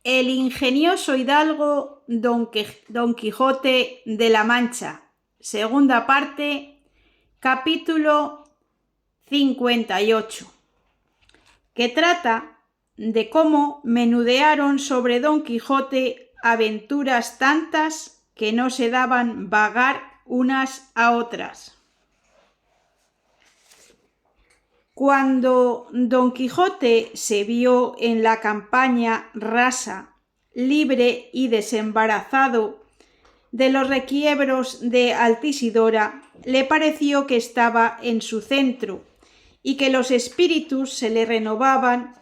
El ingenioso hidalgo Don Quijote de la Mancha, segunda parte, capítulo 58, que trata de cómo menudearon sobre Don Quijote aventuras tantas que no se daban vagar unas a otras. Cuando Don Quijote se vio en la campaña rasa, libre y desembarazado de los requiebros de Altisidora, le pareció que estaba en su centro y que los espíritus se le renovaban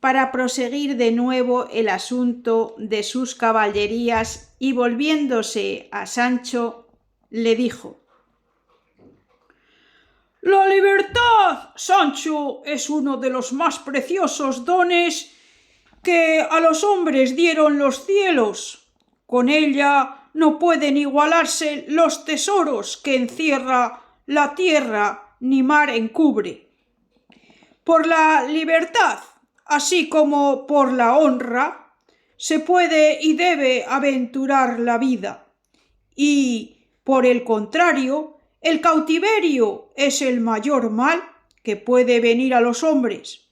para proseguir de nuevo el asunto de sus caballerías, y volviéndose a Sancho le dijo: La libertad, Sancho, es uno de los más preciosos dones que a los hombres dieron los cielos. Con ella no pueden igualarse los tesoros que encierra la tierra ni mar encubre. Por la libertad, así como por la honra, se puede y debe aventurar la vida, y, por el contrario, el cautiverio es el mayor mal que puede venir a los hombres.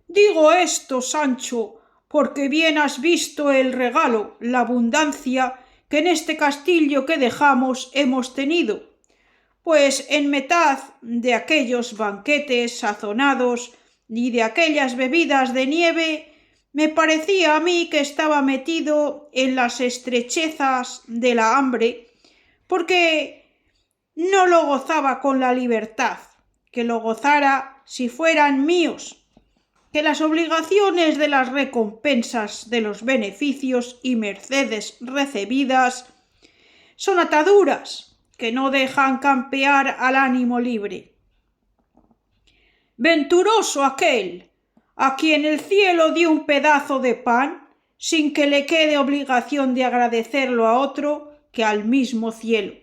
Digo esto, Sancho, porque bien has visto el regalo, la abundancia que en este castillo que dejamos hemos tenido, pues en mitad de aquellos banquetes sazonados y de aquellas bebidas de nieve, me parecía a mí que estaba metido en las estrechezas de la hambre, porque no lo gozaba con la libertad, que lo gozara si fueran míos, que las obligaciones de las recompensas de los beneficios y mercedes recibidas son ataduras que no dejan campear al ánimo libre. Venturoso aquel a quien el cielo dio un pedazo de pan sin que le quede obligación de agradecerlo a otro que al mismo cielo.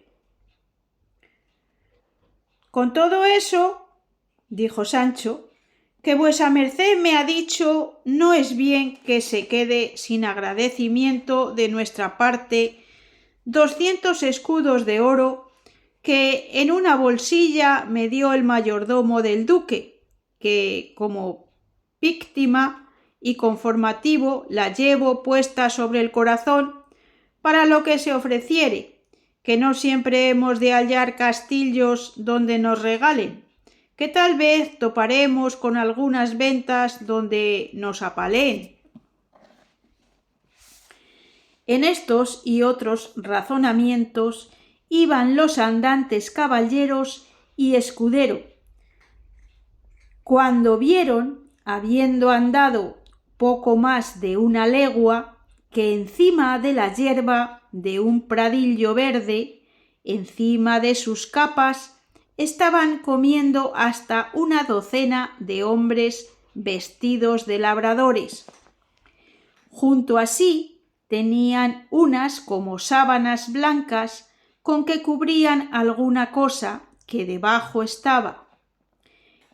Con todo eso, dijo Sancho, que vuesa merced me ha dicho, no es bien que se quede sin agradecimiento de nuestra parte 200 escudos de oro que en una bolsilla me dio el mayordomo del duque, que como víctima y conformativo la llevo puesta sobre el corazón para lo que se ofreciere, que no siempre hemos de hallar castillos donde nos regalen, que tal vez toparemos con algunas ventas donde nos apaleen. En estos y otros razonamientos iban los andantes caballeros y escudero, cuando vieron, habiendo andado poco más de una legua, que encima de la yerba de un pradillo verde, encima de sus capas, estaban comiendo hasta una docena de hombres vestidos de labradores. Junto a sí tenían unas como sábanas blancas con que cubrían alguna cosa que debajo estaba.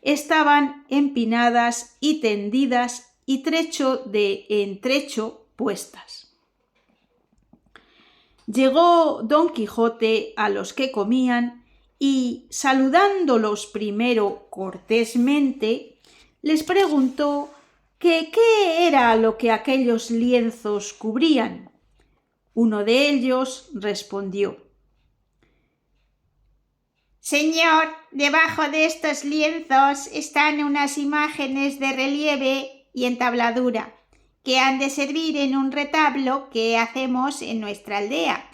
Estaban empinadas y tendidas y trecho de entrecho puestas. Llegó Don Quijote a los que comían y, saludándolos primero cortésmente, les preguntó que qué era lo que aquellos lienzos cubrían. Uno de ellos respondió: Señor, debajo de estos lienzos están unas imágenes de relieve y entabladura, que han de servir en un retablo que hacemos en nuestra aldea.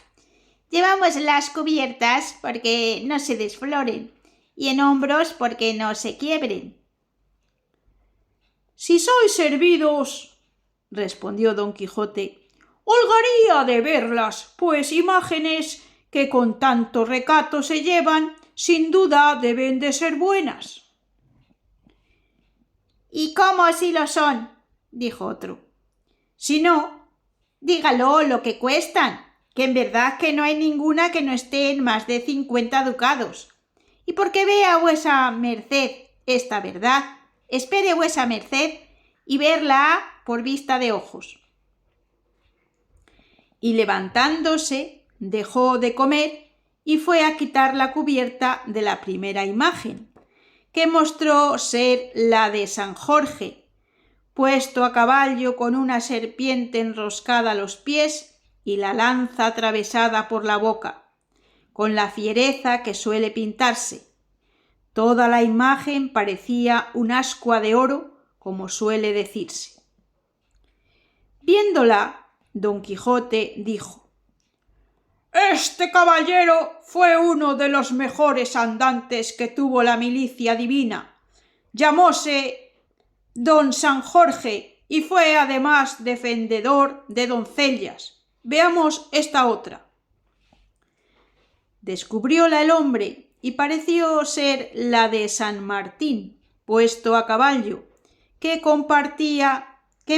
Llevamos las cubiertas porque no se desfloren, y en hombros porque no se quiebren. Si sois servidos, respondió Don Quijote, holgaría de verlas, pues imágenes que con tanto recato se llevan, sin duda deben de ser buenas. ¿Y cómo si lo son?, dijo otro. Si no, dígalo lo que cuestan, que en verdad que no hay ninguna que no esté en más de 50 ducados. Y porque vea vuesa merced esta verdad, espere vuesa merced y verla por vista de ojos. y levantándose dejó de comer y fue a quitar la cubierta de la primera imagen, que mostró ser la de San Jorge, puesto a caballo con una serpiente enroscada a los pies y la lanza atravesada por la boca, con la fiereza que suele pintarse. Toda la imagen parecía un ascua de oro, como suele decirse. Viéndola, Don Quijote dijo: Este caballero fue uno de los mejores andantes que tuvo la milicia divina. Llamóse Don San Jorge y fue además defendedor de doncellas. Veamos esta otra. Descubrióla el hombre y pareció ser la de San Martín, puesto a caballo, que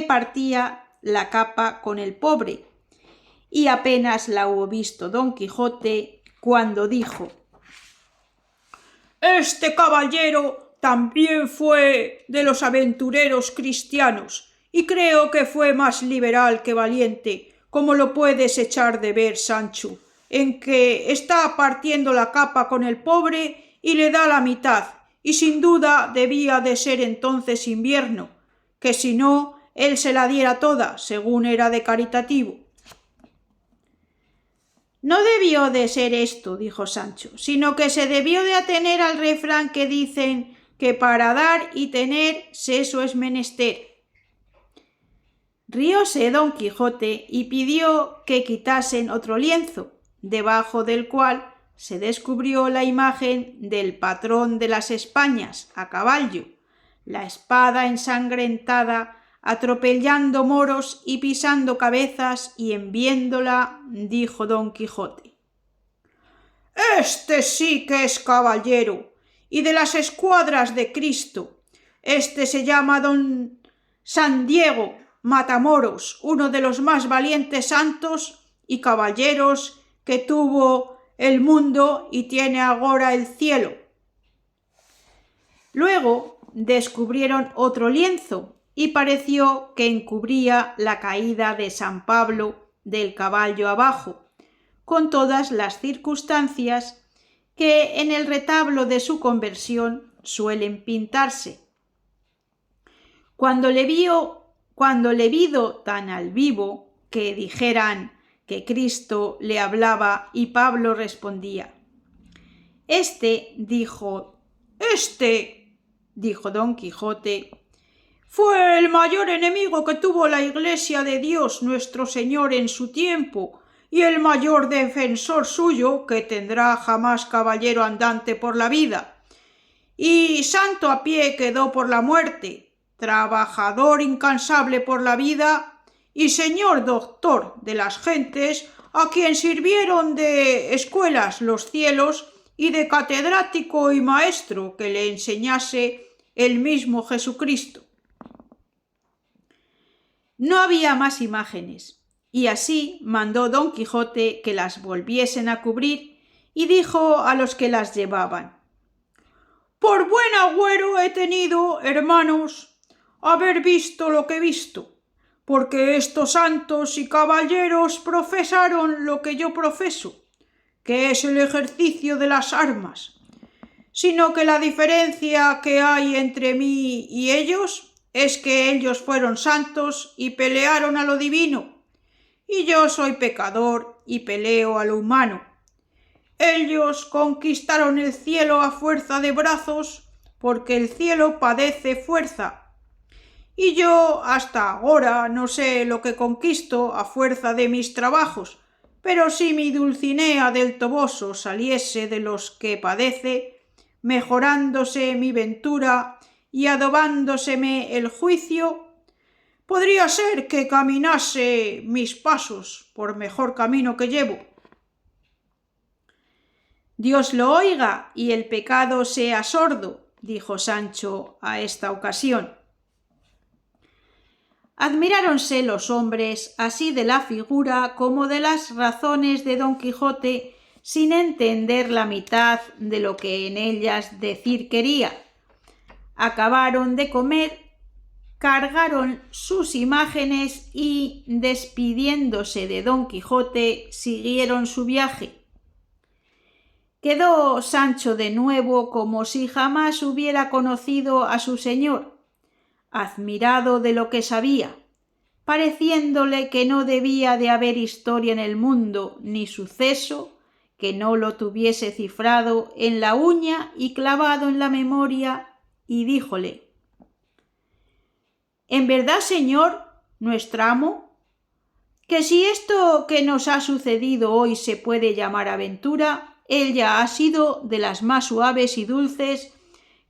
partía la capa con el pobre, y apenas la hubo visto Don Quijote cuando dijo: Este caballero también fue de los aventureros cristianos, y creo que fue más liberal que valiente, como lo puedes echar de ver, Sancho, en que está partiendo la capa con el pobre y le da la mitad, y sin duda debía de ser entonces invierno, que si no, él se la diera toda, según era de caritativo. No debió de ser esto, dijo Sancho, sino que se debió de atener al refrán que dicen que para dar y tener seso es menester. Rióse Don Quijote y pidió que quitasen otro lienzo, debajo del cual se descubrió la imagen del patrón de las Españas a caballo, la espada ensangrentada, atropellando moros y pisando cabezas, y en viéndola dijo Don Quijote: Este sí que es caballero, y de las escuadras de Cristo. Este se llama Don San Diego Matamoros, uno de los más valientes santos y caballeros que tuvo el mundo y tiene agora el cielo. Luego descubrieron otro lienzo y pareció que encubría la caída de San Pablo del caballo abajo, con todas las circunstancias que en el retablo de su conversión suelen pintarse. Cuando le vido tan al vivo que dijeran que Cristo le hablaba y Pablo respondía: Este, dijo Don Quijote, fue el mayor enemigo que tuvo la Iglesia de Dios nuestro Señor en su tiempo, y el mayor defensor suyo que tendrá jamás caballero andante por la vida. Y santo a pie quedó por la muerte, trabajador incansable por la vida, y señor doctor de las gentes, a quien sirvieron de escuelas los cielos, y de catedrático y maestro que le enseñase el mismo Jesucristo. No había más imágenes, y así mandó Don Quijote que las volviesen a cubrir, y dijo a los que las llevaban: Por buen agüero he tenido, hermanos, haber visto lo que he visto, porque estos santos y caballeros profesaron lo que yo profeso, que es el ejercicio de las armas, sino que la diferencia que hay entre mí y ellos es que ellos fueron santos y pelearon a lo divino, y yo soy pecador y peleo a lo humano. Ellos conquistaron el cielo a fuerza de brazos, porque el cielo padece fuerza, y yo hasta ahora no sé lo que conquisto a fuerza de mis trabajos, pero si mi Dulcinea del Toboso saliese de los que padece, mejorándose mi ventura y adobándoseme el juicio, podría ser que caminase mis pasos por mejor camino que llevo. Dios lo oiga y el pecado sea sordo, dijo Sancho a esta ocasión. Admiráronse los hombres así de la figura como de las razones de Don Quijote, sin entender la mitad de lo que en ellas decir quería. Acabaron de comer cargaron sus imágenes y, despidiéndose de Don Quijote, siguieron su viaje. Quedó Sancho de nuevo como si jamás hubiera conocido a su señor, admirado de lo que sabía, pareciéndole que no debía de haber historia en el mundo ni suceso que no lo tuviese cifrado en la uña y clavado en la memoria, y díjole: «En verdad, señor, nuestro amo, que si esto que nos ha sucedido hoy se puede llamar aventura, ella ha sido de las más suaves y dulces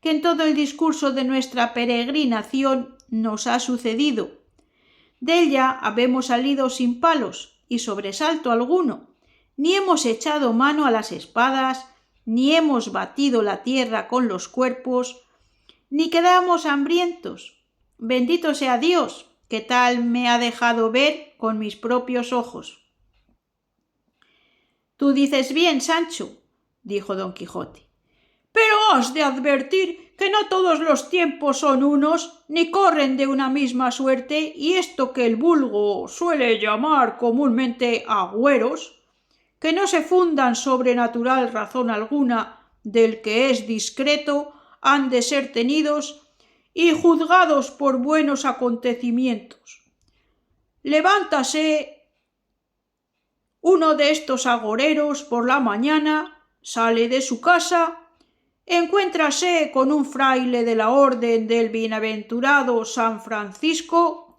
que en todo el discurso de nuestra peregrinación nos ha sucedido. De ella habemos salido sin palos y sobresalto alguno, ni hemos echado mano a las espadas, ni hemos batido la tierra con los cuerpos, ni quedamos hambrientos. Bendito sea Dios, que tal me ha dejado ver con mis propios ojos». «Tú dices bien, Sancho», dijo Don Quijote, «pero has de advertir que no todos los tiempos son unos, ni corren de una misma suerte, y esto que el vulgo suele llamar comúnmente agüeros, que no se fundan sobre natural razón alguna del que es discreto, han de ser tenidos y juzgados por buenos acontecimientos. Levántase uno de estos agoreros por la mañana, sale de su casa, encuéntrase con un fraile de la orden del bienaventurado San Francisco,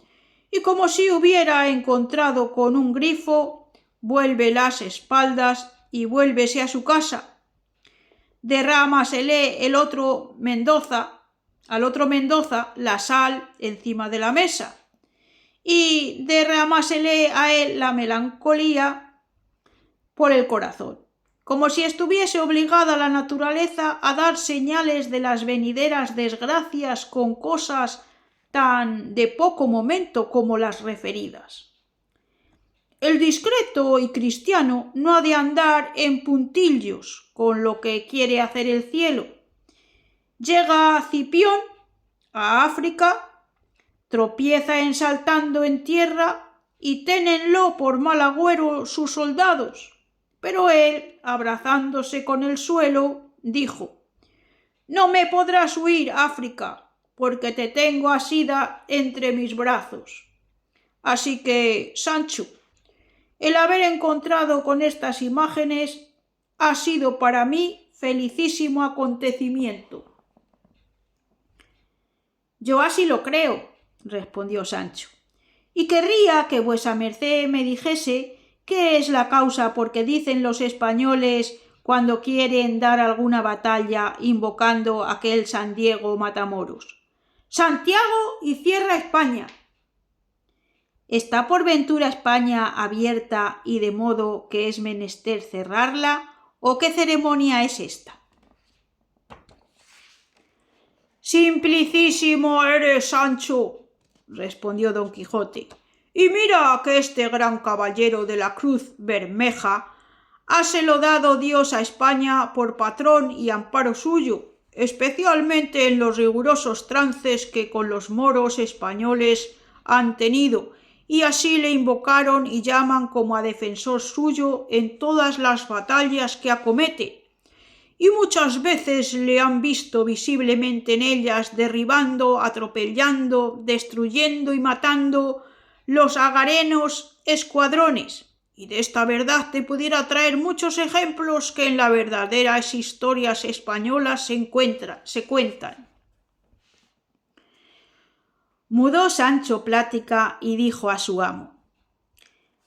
y como si hubiera encontrado con un grifo, vuelve las espaldas y vuélvese a su casa. Derrámasele al otro Mendoza la sal encima de la mesa, y derrámasele a él la melancolía por el corazón, como si estuviese obligada la naturaleza a dar señales de las venideras desgracias con cosas tan de poco momento como las referidas. El discreto y cristiano no ha de andar en puntillos con lo que quiere hacer el cielo. Llega Cipión a África, tropieza en saltando en tierra y ténenlo por mal agüero sus soldados, pero él, abrazándose con el suelo, dijo: «No me podrás huir, África, porque te tengo asida entre mis brazos. Así que, Sancho, el haber encontrado con estas imágenes ha sido para mí felicísimo acontecimiento». «Yo así lo creo», respondió Sancho, «y querría que vuesa merced me dijese qué es la causa por que dicen los españoles cuando quieren dar alguna batalla invocando aquel San Diego Matamoros: Santiago y cierra España. ¿Está por ventura España abierta y de modo que es menester cerrarla, o qué ceremonia es esta?» «Simplicísimo eres, Sancho», respondió Don Quijote, «y mira que este gran caballero de la Cruz Bermeja háselo dado Dios a España por patrón y amparo suyo, especialmente en los rigurosos trances que con los moros españoles han tenido, y así le invocaron y llaman como a defensor suyo en todas las batallas que acomete, y muchas veces le han visto visiblemente en ellas derribando, atropellando, destruyendo y matando los agarenos escuadrones, y de esta verdad te pudiera traer muchos ejemplos que en las verdaderas historias españolas se cuentan». Mudó Sancho plática y dijo a su amo: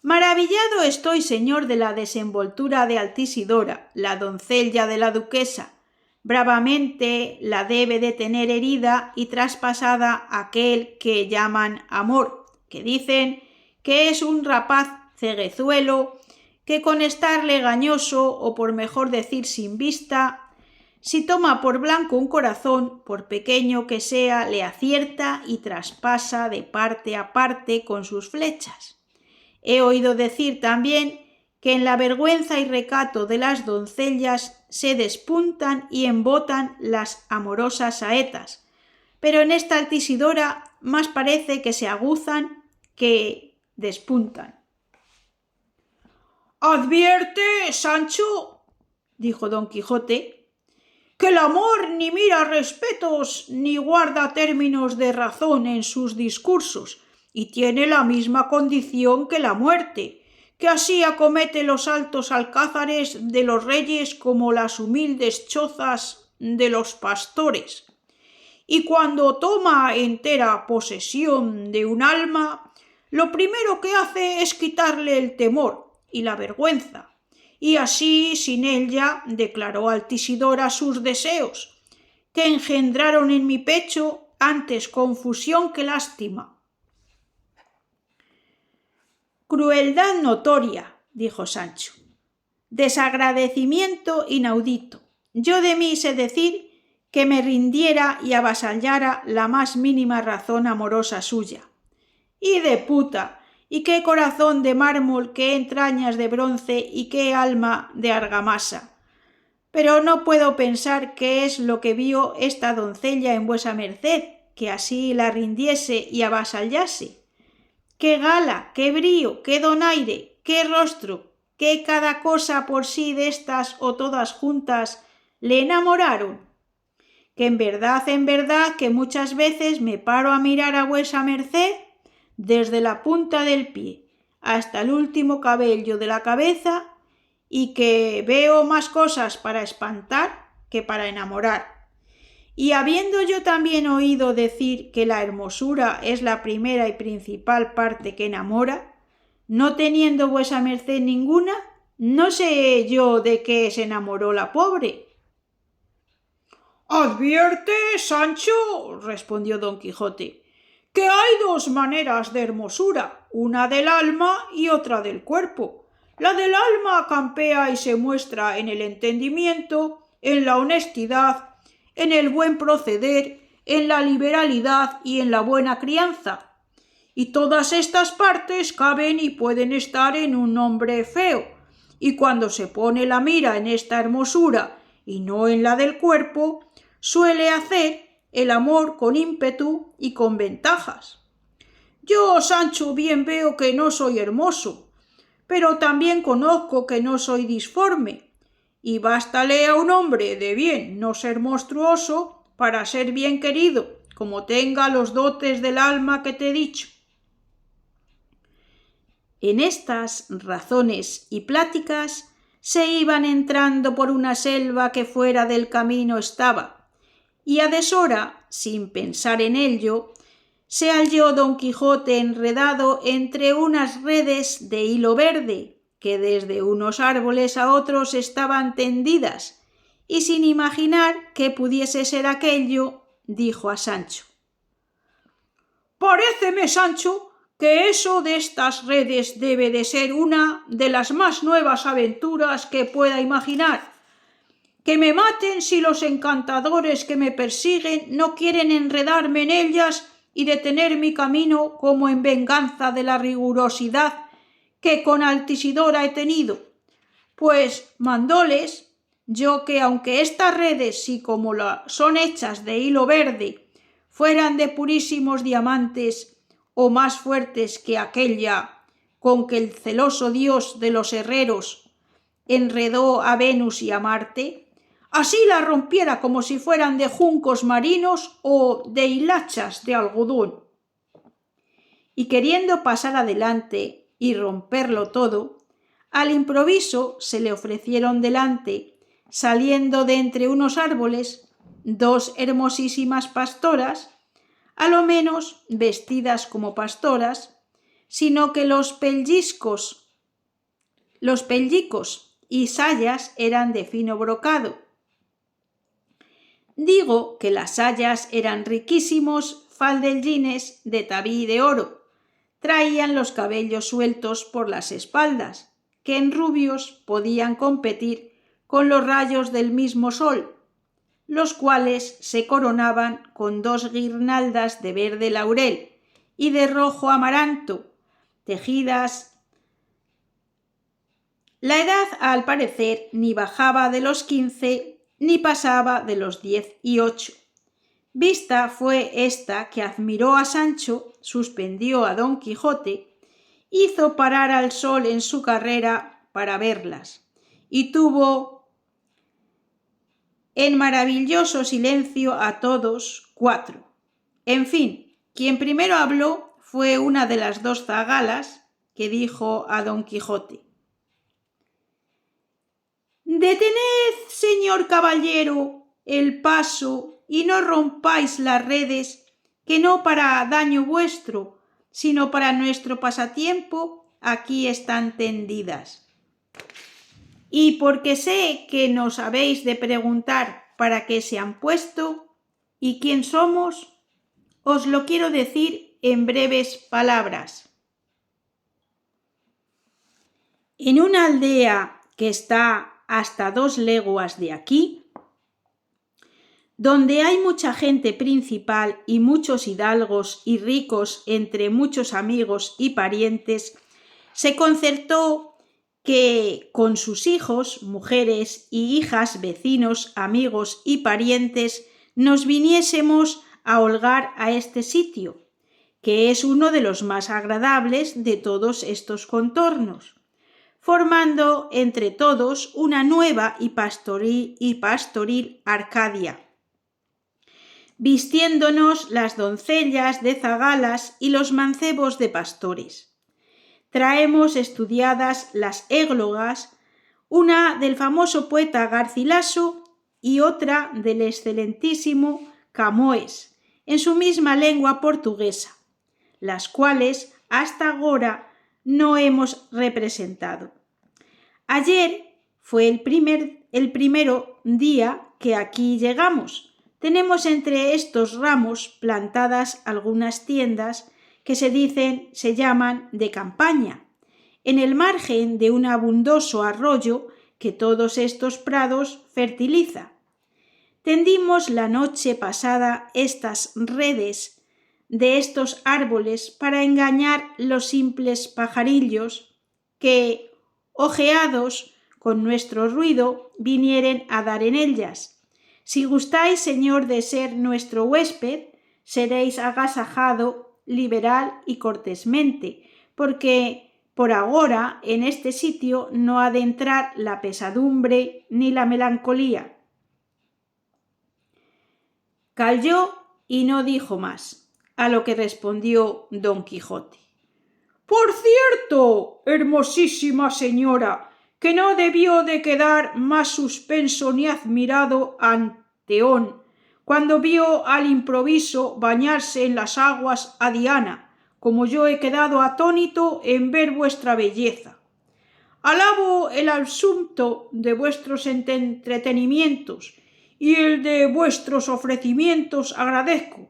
«Maravillado estoy, señor, de la desenvoltura de Altisidora, la doncella de la duquesa. Bravamente la debe de tener herida y traspasada aquel que llaman amor, que dicen que es un rapaz ceguezuelo, que con estar legañoso, o por mejor decir sin vista, si toma por blanco un corazón, por pequeño que sea, le acierta y traspasa de parte a parte con sus flechas. He oído decir también que en la vergüenza y recato de las doncellas se despuntan y embotan las amorosas saetas, pero en esta Altisidora más parece que se aguzan que despuntan. Advierte, Sancho, dijo don Quijote, que el amor ni mira respetos ni guarda términos de razón en sus discursos, y tiene la misma condición que la muerte, que así acomete los altos alcázares de los reyes como las humildes chozas de los pastores. Y cuando toma entera posesión de un alma, lo primero que hace es quitarle el temor y la vergüenza, y así sin ella declaró Altisidora sus deseos, que engendraron en mi pecho antes confusión que lástima. Crueldad notoria, dijo Sancho, desagradecimiento inaudito. Yo de mí sé decir que me rindiera y avasallara la más mínima razón amorosa suya. ¡Y de puta! Y qué corazón de mármol, qué entrañas de bronce y qué alma de argamasa. Pero no puedo pensar qué es lo que vio esta doncella en vuesa merced, que así la rindiese y avasallase. Qué gala, qué brío, qué donaire, qué rostro, qué cada cosa por sí de estas o todas juntas le enamoraron. Que en verdad, que muchas veces me paro a mirar a vuesa merced desde la punta del pie hasta el último cabello de la cabeza, y que veo más cosas para espantar que para enamorar. Y habiendo yo también oído decir que la hermosura es la primera y principal parte que enamora, no teniendo vuesa merced ninguna, no sé yo de qué se enamoró la pobre. Advierte, Sancho, respondió don Quijote, que hay dos maneras de hermosura, una del alma y otra del cuerpo. La del alma campea y se muestra en el entendimiento, en la honestidad, en el buen proceder, en la liberalidad y en la buena crianza. Y todas estas partes caben y pueden estar en un hombre feo, y cuando se pone la mira en esta hermosura y no en la del cuerpo, suele hacer el amor con ímpetu y con ventajas. Yo, Sancho, bien veo que no soy hermoso, pero también conozco que no soy disforme, y bástale a un hombre de bien no ser monstruoso para ser bien querido, como tenga los dotes del alma que te he dicho. En estas razones y pláticas se iban entrando por una selva que fuera del camino estaba, y a deshora, sin pensar en ello, se halló don Quijote enredado entre unas redes de hilo verde, que desde unos árboles a otros estaban tendidas, y sin imaginar qué pudiese ser aquello, dijo a Sancho: Paréceme, Sancho, que eso de estas redes debe de ser una de las más nuevas aventuras que pueda imaginar. Que me maten si los encantadores que me persiguen no quieren enredarme en ellas y detener mi camino como en venganza de la rigurosidad que con Altisidora he tenido. Pues mandóles yo que aunque estas redes, si como son hechas de hilo verde, fueran de purísimos diamantes o más fuertes que aquella con que el celoso dios de los herreros enredó a Venus y a Marte, así la rompiera como si fueran de juncos marinos o de hilachas de algodón. Y queriendo pasar adelante y romperlo todo, al improviso se le ofrecieron delante, saliendo de entre unos árboles, dos hermosísimas pastoras, a lo menos vestidas como pastoras, sino que los pellicos y sayas eran de fino brocado. Digo que las sayas eran riquísimos faldellines de tabí de oro, traían los cabellos sueltos por las espaldas, que en rubios podían competir con los rayos del mismo sol, los cuales se coronaban con dos guirnaldas de verde laurel y de rojo amaranto, tejidas. La edad, al parecer, ni bajaba de los 15 ni pasaba de los 18, Vista fue esta que admiró a Sancho, suspendió a Don Quijote, hizo parar al sol en su carrera para verlas, y tuvo en maravilloso silencio a todos 4. En fin, quien primero habló fue una de las 2 zagalas, que dijo a Don Quijote: «Detened, señor caballero, el paso y no rompáis las redes, que no para daño vuestro, sino para nuestro pasatiempo, aquí están tendidas. Y porque sé que nos habéis de preguntar para qué se han puesto y quién somos, os lo quiero decir en breves palabras. En una aldea que está hasta 2 leguas de aquí, donde hay mucha gente principal y muchos hidalgos y ricos entre muchos amigos y parientes, se concertó que con sus hijos, mujeres y hijas, vecinos, amigos y parientes, nos viniésemos a holgar a este sitio, que es uno de los más agradables de todos estos contornos, formando entre todos una nueva y pastoril Arcadia, vistiéndonos las doncellas de zagalas y los mancebos de pastores. Traemos estudiadas las églogas, una del famoso poeta Garcilaso y otra del excelentísimo Camões, en su misma lengua portuguesa, las cuales hasta ahora no hemos representado. Ayer fue el primero día que aquí llegamos. Tenemos entre estos ramos plantadas algunas tiendas que se llaman de campaña, en el margen de un abundoso arroyo que todos estos prados fertiliza. Tendimos la noche pasada estas redes de estos árboles para engañar los simples pajarillos que, ojeados con nuestro ruido, vinieren a dar en ellas. Si gustáis, señor, de ser nuestro huésped, seréis agasajado liberal y cortésmente, porque por ahora en este sitio no ha de entrar la pesadumbre ni la melancolía. Calló y no dijo más, a lo que respondió Don Quijote: Por cierto, hermosísima señora, que no debió de quedar más suspenso ni admirado Anteón cuando vio al improviso bañarse en las aguas a Diana, como yo he quedado atónito en ver vuestra belleza. Alabo el asunto de vuestros entretenimientos y el de vuestros ofrecimientos agradezco,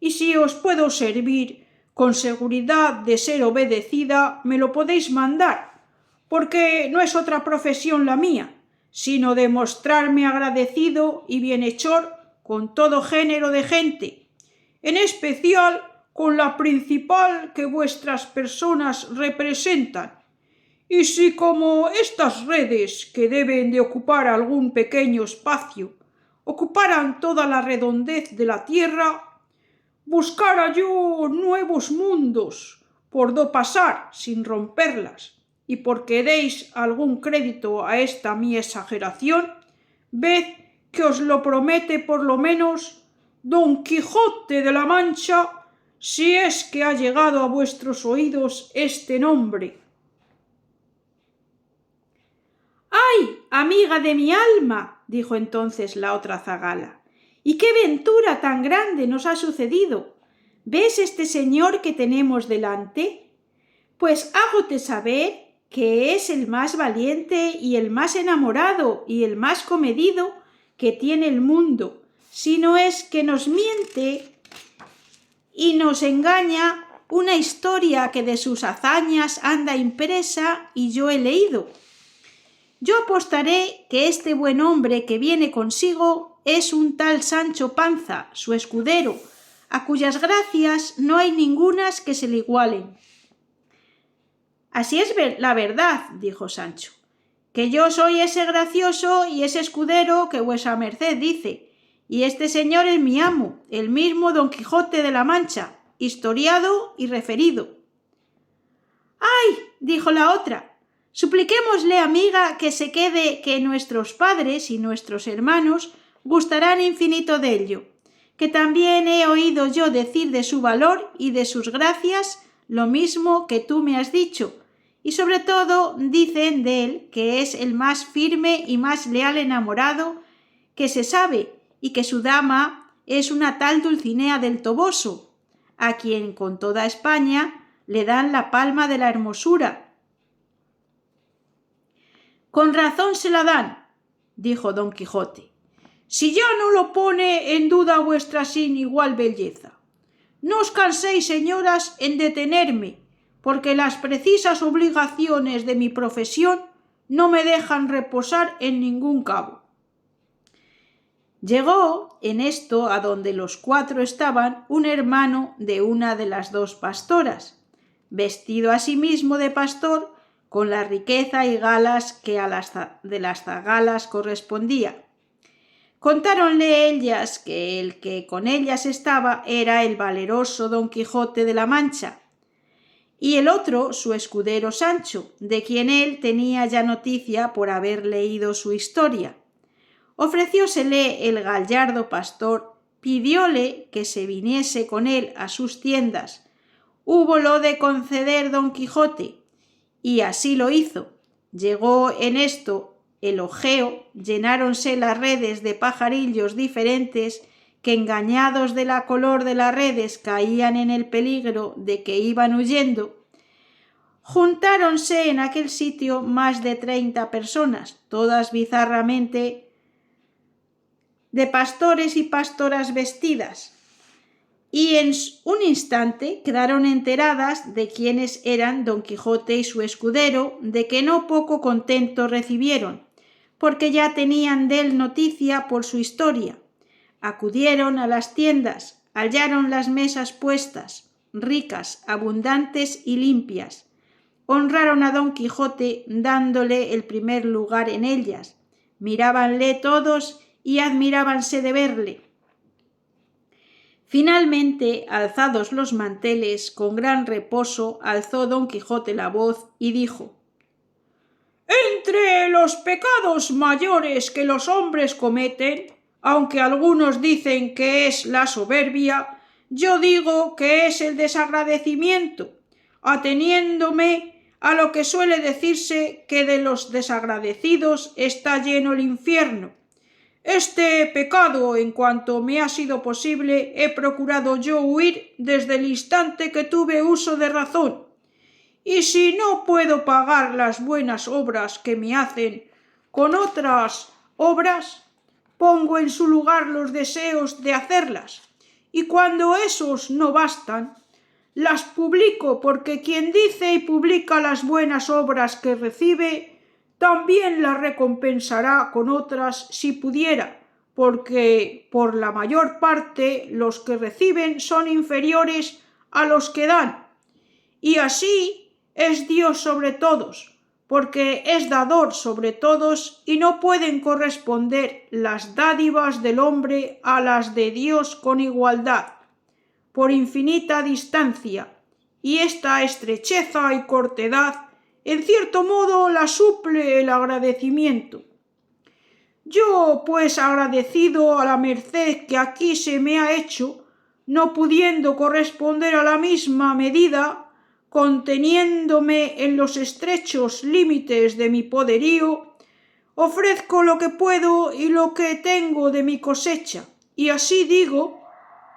y si os puedo servir con seguridad de ser obedecida, me lo podéis mandar, porque no es otra profesión la mía, sino de mostrarme agradecido y bienhechor con todo género de gente, en especial con la principal que vuestras personas representan. Y si como estas redes, que deben de ocupar algún pequeño espacio, ocuparan toda la redondez de la tierra, buscara yo nuevos mundos por do pasar sin romperlas, y porque deis algún crédito a esta mi exageración, ved que os lo promete por lo menos Don Quijote de la Mancha, si es que ha llegado a vuestros oídos este nombre. ¡Ay, amiga de mi alma!, dijo entonces la otra zagala, ¿y qué ventura tan grande nos ha sucedido? ¿Ves este señor que tenemos delante? Pues hágote saber que es el más valiente y el más enamorado y el más comedido que tiene el mundo, si no es que nos miente y nos engaña una historia que de sus hazañas anda impresa y yo he leído. Yo apostaré que este buen hombre que viene consigo es un tal Sancho Panza, su escudero, a cuyas gracias no hay ningunas que se le igualen. Así es la verdad, dijo Sancho, que yo soy ese gracioso y ese escudero que vuesa merced dice, y este señor es mi amo, el mismo Don Quijote de la Mancha, historiado y referido. ¡Ay!, dijo la otra, supliquémosle, amiga, que se quede, que nuestros padres y nuestros hermanos gustarán infinito de ello, que también he oído yo decir de su valor y de sus gracias lo mismo que tú me has dicho, y sobre todo dicen de él que es el más firme y más leal enamorado que se sabe, y que su dama es una tal Dulcinea del Toboso, a quien con toda España le dan la palma de la hermosura. Con razón se la dan, dijo Don Quijote, si ya no lo pone en duda vuestra sin igual belleza. No os canséis, señoras, en detenerme, porque las precisas obligaciones de mi profesión no me dejan reposar en ningún cabo. Llegó en esto a donde los cuatro estaban un hermano de una de las dos pastoras, vestido asimismo de pastor, con la riqueza y galas que a las de las zagalas correspondía. Contáronle ellas que el que con ellas estaba era el valeroso Don Quijote de la Mancha, y el otro su escudero Sancho, de quien él tenía ya noticia por haber leído su historia. Ofreciósele el gallardo pastor, pidióle que se viniese con él a sus tiendas. Húbolo de conceder Don Quijote, y así lo hizo. Llegó en esto el ojeo, llenáronse las redes de pajarillos diferentes que, engañados de la color de las redes, caían en el peligro de que iban huyendo. Juntáronse en aquel sitio más de 30 personas, todas bizarramente de pastores y pastoras vestidas, y en un instante quedaron enteradas de quiénes eran Don Quijote y su escudero, de que no poco contento recibieron, porque ya tenían de él noticia por su historia. Acudieron a las tiendas, hallaron las mesas puestas, ricas, abundantes y limpias. Honraron a Don Quijote dándole el primer lugar en ellas. Mirábanle todos y admirábanse de verle. Finalmente, alzados los manteles, con gran reposo, alzó Don Quijote la voz y dijo: Entre los pecados mayores que los hombres cometen, aunque algunos dicen que es la soberbia, yo digo que es el desagradecimiento, ateniéndome a lo que suele decirse que de los desagradecidos está lleno el infierno. Este pecado, en cuanto me ha sido posible, he procurado yo huir desde el instante que tuve uso de razón. Y si no puedo pagar las buenas obras que me hacen con otras obras, pongo en su lugar los deseos de hacerlas, y cuando esos no bastan, las publico, porque quien dice y publica las buenas obras que recibe, también las recompensará con otras si pudiera, porque por la mayor parte los que reciben son inferiores a los que dan, y así es Dios sobre todos, porque es dador sobre todos, y no pueden corresponder las dádivas del hombre a las de Dios con igualdad, por infinita distancia, y esta estrecheza y cortedad en cierto modo la suple el agradecimiento. Yo, pues, agradecido a la merced que aquí se me ha hecho, no pudiendo corresponder a la misma medida, conteniéndome en los estrechos límites de mi poderío, ofrezco lo que puedo y lo que tengo de mi cosecha, y así digo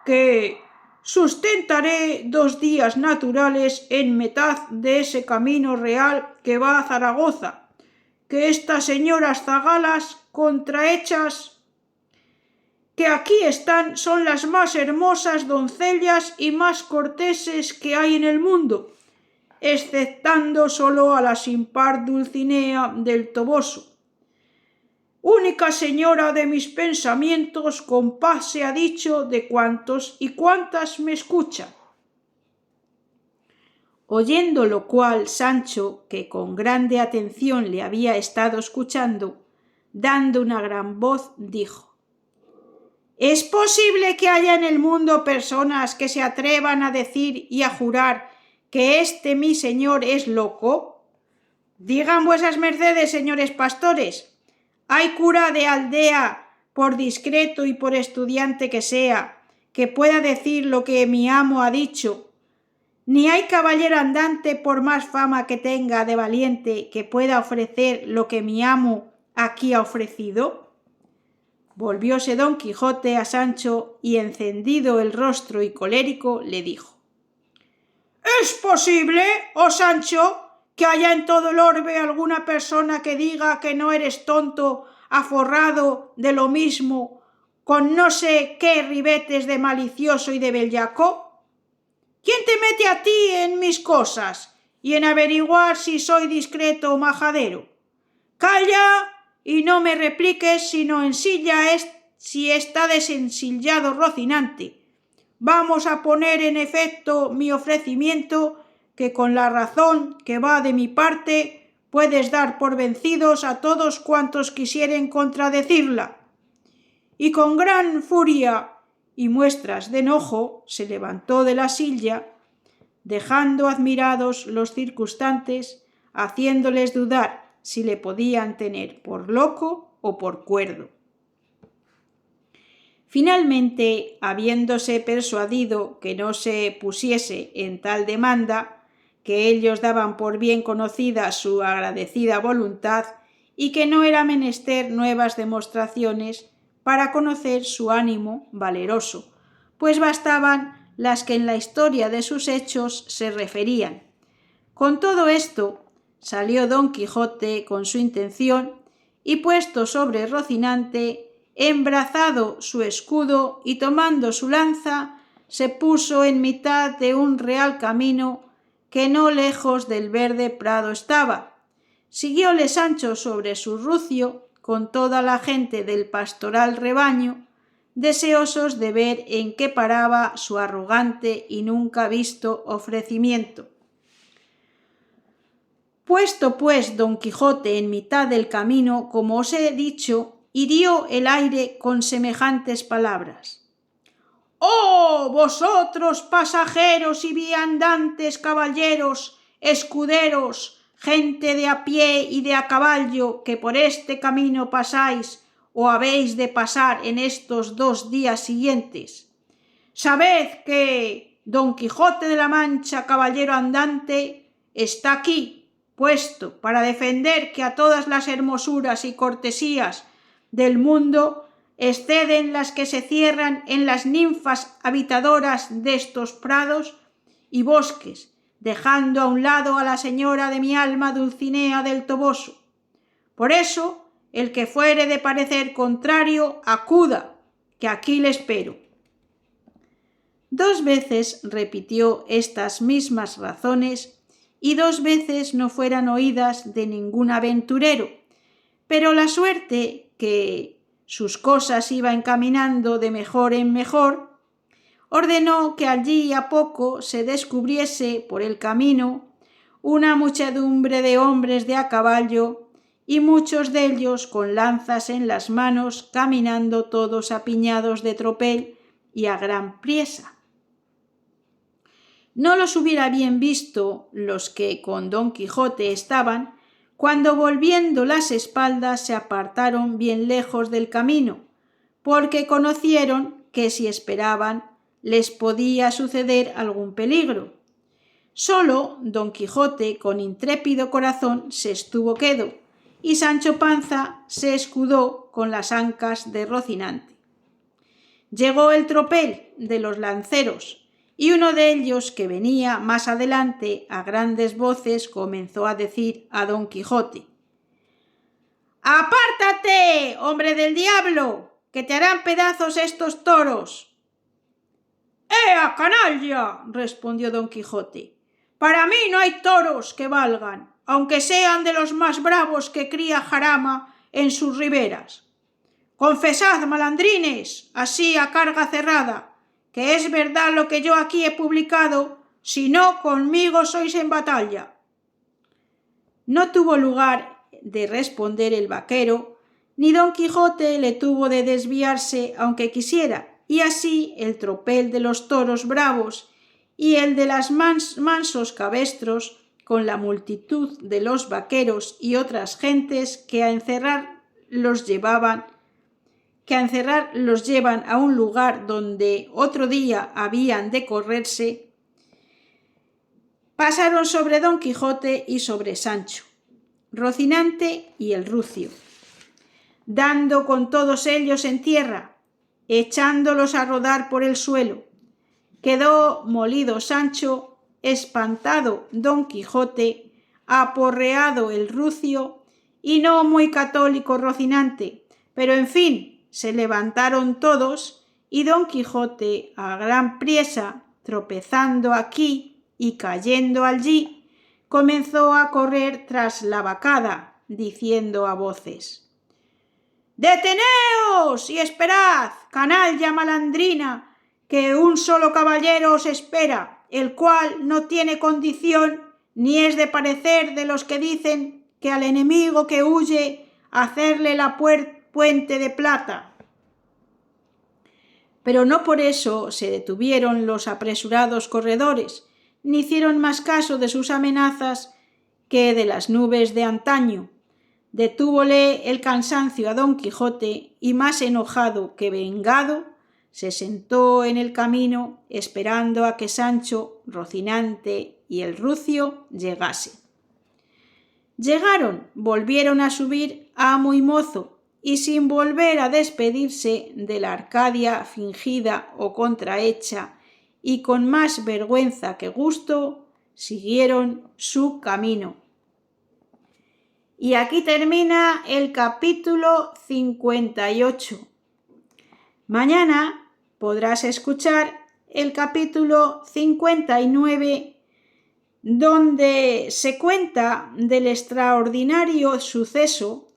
que sustentaré 2 días naturales en mitad de ese camino real que va a Zaragoza, que estas señoras zagalas contrahechas que aquí están son las más hermosas doncellas y más corteses que hay en el mundo, exceptando solo a la sin par Dulcinea del Toboso. Única señora de mis pensamientos, con paz se ha dicho de cuantos y cuantas me escuchan. Oyendo lo cual, Sancho, que con grande atención le había estado escuchando, dando una gran voz, dijo: ¿Es posible que haya en el mundo personas que se atrevan a decir y a jurar que este mi señor es loco? Digan vuesas mercedes, señores pastores, ¿hay cura de aldea, por discreto y por estudiante que sea, que pueda decir lo que mi amo ha dicho? Ni hay caballero andante, por más fama que tenga de valiente, que pueda ofrecer lo que mi amo aquí ha ofrecido. Volvióse don Quijote a Sancho y, encendido el rostro y colérico, le dijo: ¿Es posible, oh Sancho, que haya en todo el orbe alguna persona que diga que no eres tonto, aforrado de lo mismo, con no sé qué ribetes de malicioso y de bellaco? ¿Quién te mete a ti en mis cosas y en averiguar si soy discreto o majadero? Calla y no me repliques, sino ensilla si está desensillado Rocinante. Vamos a poner en efecto mi ofrecimiento, que con la razón que va de mi parte puedes dar por vencidos a todos cuantos quisieren contradecirla. Y con gran furia y muestras de enojo se levantó de la silla, dejando admirados los circunstantes, haciéndoles dudar si le podían tener por loco o por cuerdo. Finalmente, habiéndose persuadido que no se pusiese en tal demanda, que ellos daban por bien conocida su agradecida voluntad y que no era menester nuevas demostraciones para conocer su ánimo valeroso, pues bastaban las que en la historia de sus hechos se referían. Con todo esto, salió don Quijote con su intención y, puesto sobre Rocinante, embrazado su escudo y tomando su lanza, se puso en mitad de un real camino que no lejos del verde prado estaba. Siguióle Sancho sobre su rucio con toda la gente del pastoral rebaño, deseosos de ver en qué paraba su arrogante y nunca visto ofrecimiento. Puesto pues don Quijote en mitad del camino, como os he dicho, hirió el aire con semejantes palabras: «¡Oh, vosotros pasajeros y viandantes, caballeros, escuderos, gente de a pie y de a caballo, que por este camino pasáis o habéis de pasar en estos 2 días siguientes! Sabed que don Quijote de la Mancha, caballero andante, está aquí, puesto para defender que a todas las hermosuras y cortesías del mundo exceden las que se cierran en las ninfas habitadoras de estos prados y bosques, dejando a un lado a la señora de mi alma, Dulcinea del Toboso. Por eso, el que fuere de parecer contrario, acuda, que aquí le espero». 2 veces repitió estas mismas razones y 2 veces no fueran oídas de ningún aventurero, pero la suerte, que sus cosas iba encaminando de mejor en mejor, ordenó que allí a poco se descubriese por el camino una muchedumbre de hombres de a caballo, y muchos de ellos con lanzas en las manos, caminando todos apiñados de tropel y a gran priesa. No los hubiera bien visto los que con don Quijote estaban, cuando volviendo las espaldas se apartaron bien lejos del camino, porque conocieron que si esperaban les podía suceder algún peligro. Solo don Quijote con intrépido corazón se estuvo quedo, y Sancho Panza se escudó con las ancas de Rocinante. Llegó el tropel de los lanceros, y uno de ellos, que venía más adelante, a grandes voces comenzó a decir a don Quijote: «¡Apártate, hombre del diablo, que te harán pedazos estos toros!». «¡Ea, canalla!», respondió don Quijote, «para mí no hay toros que valgan, aunque sean de los más bravos que cría Jarama en sus riberas. Confesad, malandrines, así a carga cerrada, que es verdad lo que yo aquí he publicado, si no conmigo sois en batalla». No tuvo lugar de responder el vaquero, ni Don Quijote le tuvo de desviarse aunque quisiera, y así el tropel de los toros bravos y el de los mansos cabestros, con la multitud de los vaqueros y otras gentes que a encerrar los llevan a un lugar donde otro día habían de correrse, pasaron sobre Don Quijote y sobre Sancho, Rocinante y el Rucio, dando con todos ellos en tierra, echándolos a rodar por el suelo. Quedó molido Sancho, espantado Don Quijote, aporreado el Rucio y no muy católico Rocinante, pero en fin, se levantaron todos y Don Quijote, a gran priesa, tropezando aquí y cayendo allí, comenzó a correr tras la vacada, diciendo a voces: «¡Deteneos y esperad, canalla malandrina, que un solo caballero os espera, el cual no tiene condición ni es de parecer de los que dicen que al enemigo que huye hacerle la puente de plata». Pero no por eso se detuvieron los apresurados corredores, ni hicieron más caso de sus amenazas que de las nubes de antaño. Detúvole el cansancio a Don Quijote y, más enojado que vengado, se sentó en el camino esperando a que Sancho, Rocinante y el Rucio llegasen. Llegaron, volvieron a subir amo y mozo, y sin volver a despedirse de la Arcadia fingida o contrahecha, y con más vergüenza que gusto, siguieron su camino. Y aquí termina el capítulo 58. Mañana podrás escuchar el capítulo 59, donde se cuenta del extraordinario suceso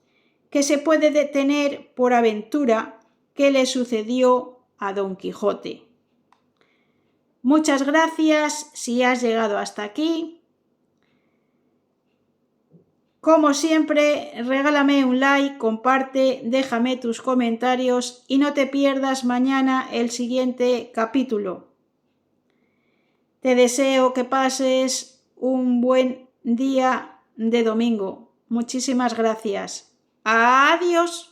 que se puede detener por aventura que le sucedió a Don Quijote. Muchas gracias si has llegado hasta aquí. Como siempre, regálame un like, comparte, déjame tus comentarios y no te pierdas mañana el siguiente capítulo. Te deseo que pases un buen día de domingo. Muchísimas gracias. Adiós.